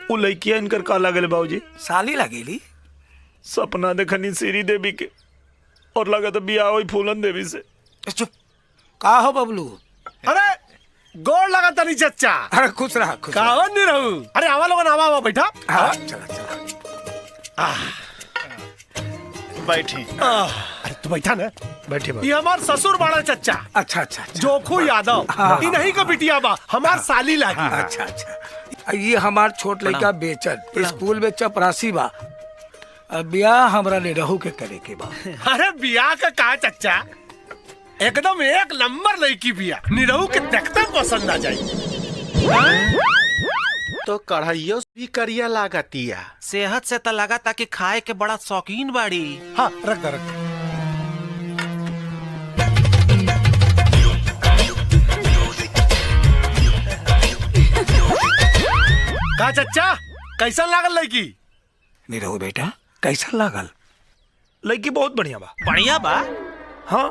वो लड़किया इनकर का लागल बाबूजी? साली लगेली। सपना देखनी सीरी देवी के और लगा तो बिया हुई फूलन देवी से। चुप। का हो बबलू? अरे गोड़ लगा तनी चच्चा। अरे खुश रहा खुश रहा। कावन नहीं रहू। अरे आवा लोगन आवा बैठा। हाँ चला चला। बैठी। अरे तू बैठा ना। बैठे ये हमार ससुर बड़ा चच्चा। अच्छा अच्छा। जोखू यादव। ये नहीं का बिटिया बा हमार साली लागी। अच्छा अच्छा। ये हमार छोट लड़का बेचन स्कूल में चपरासी बा। ब्याह हमरा ने रहू के करे के बा। अरे बिया का कहा चच्चा? एकदम एक नंबर लड़की बिया। निरहू के देखते पसंद आ जाए। तो कढ़ाइयों भी करिया लागतिया। सेहत से तो लगा ताकि खाए के बड़ा शौकीन बाड़ी। हाँ रख दे रख। का चच्चा कैसा लागल लड़की? निरहू बेटा कैसा लागल? लड़की बहुत बढ़िया बा। बढ़िया बा। हाँ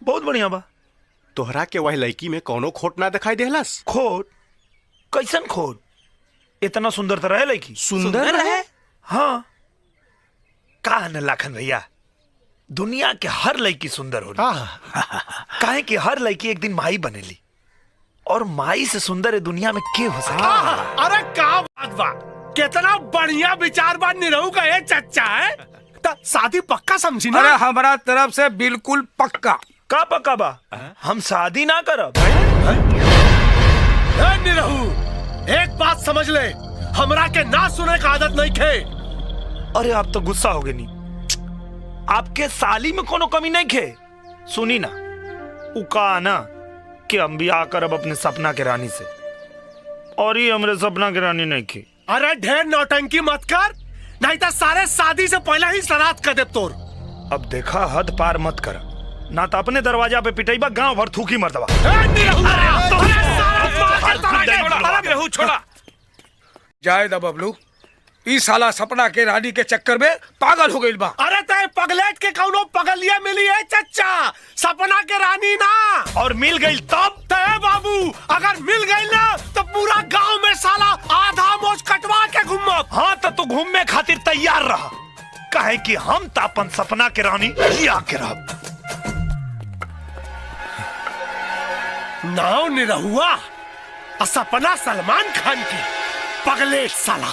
बहुत बढ़िया बा। तोहरा के वह लड़की में कोनो खोट ना दिखाई देहलस? खोट? कैसन खोट? इतना सुंदर तो रहे लड़की। सुंदर है। हाँ का न लाखन भैया, दुनिया के हर लड़की सुंदर हो काहे कि हर लड़की एक दिन माई बनेली और माई से सुंदर है दुनिया में के हो सके। अरे का बात बा, कितना बढ़िया विचार बा निरहू का ये चच्चा है। तो शादी पक्का समझी ना? अरे हमारा तरफ से बिल्कुल पक्का। का पक्का बा? हम शादी ना करब। निरहू एक बात समझ ले, हमरा के ना सुने का आदत नहीं खे। अरे आप तो गुस्सा हो गए नहीं। आपके साली में कोनो कमी नहीं खे। सुनी ना उ का ना कि हम भी आकर अब अपने सपना के रानी से, और ये हमरे सपना के रानी नहीं खे। अरे ढेर नौटंकी मत कर, नहीं तो सारे शादी से पहले ही सराद कर दे तोर। अब देखा हद पार मत कर, ना तो अपने दरवाजा पे पिटाईबा गांव भर थूकी मरतबा। छोड़ा जाए दा बबलू, इस साला सपना के रानी के चक्कर में पागल हो गई बा। अरे ते पगलेट के कौनो पगलिया मिली है चच्चा, सपना के रानी ना। और मिल गई तब? ते बाबू अगर मिल गई ना तो पूरा गांव में साला आधा मोज कटवा के घूमब। हाँ तो तू घूमने खातिर तैयार रहा, काहे कि हम तापन सपना के रानी लिया के रहब। नाव निरहुआ और सपना सलमान खान की पगलेट साला।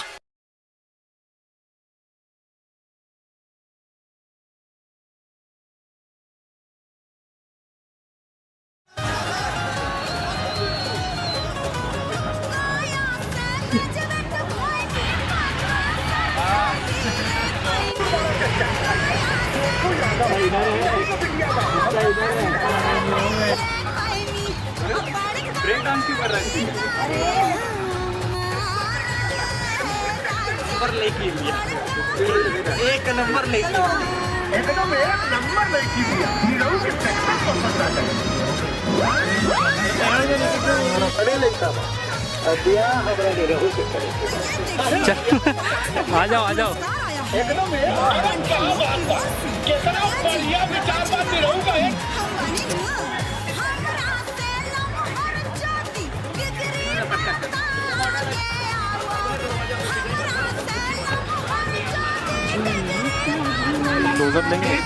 एक नंबर लेके एकदम एक नंबर लड़की दिया। निरहू के देखते पसंद आ जाए। आ जाओ आ जाओ। एकदम कितना बढ़िया विचार बा निरहू का एक। डोजर लेंगे।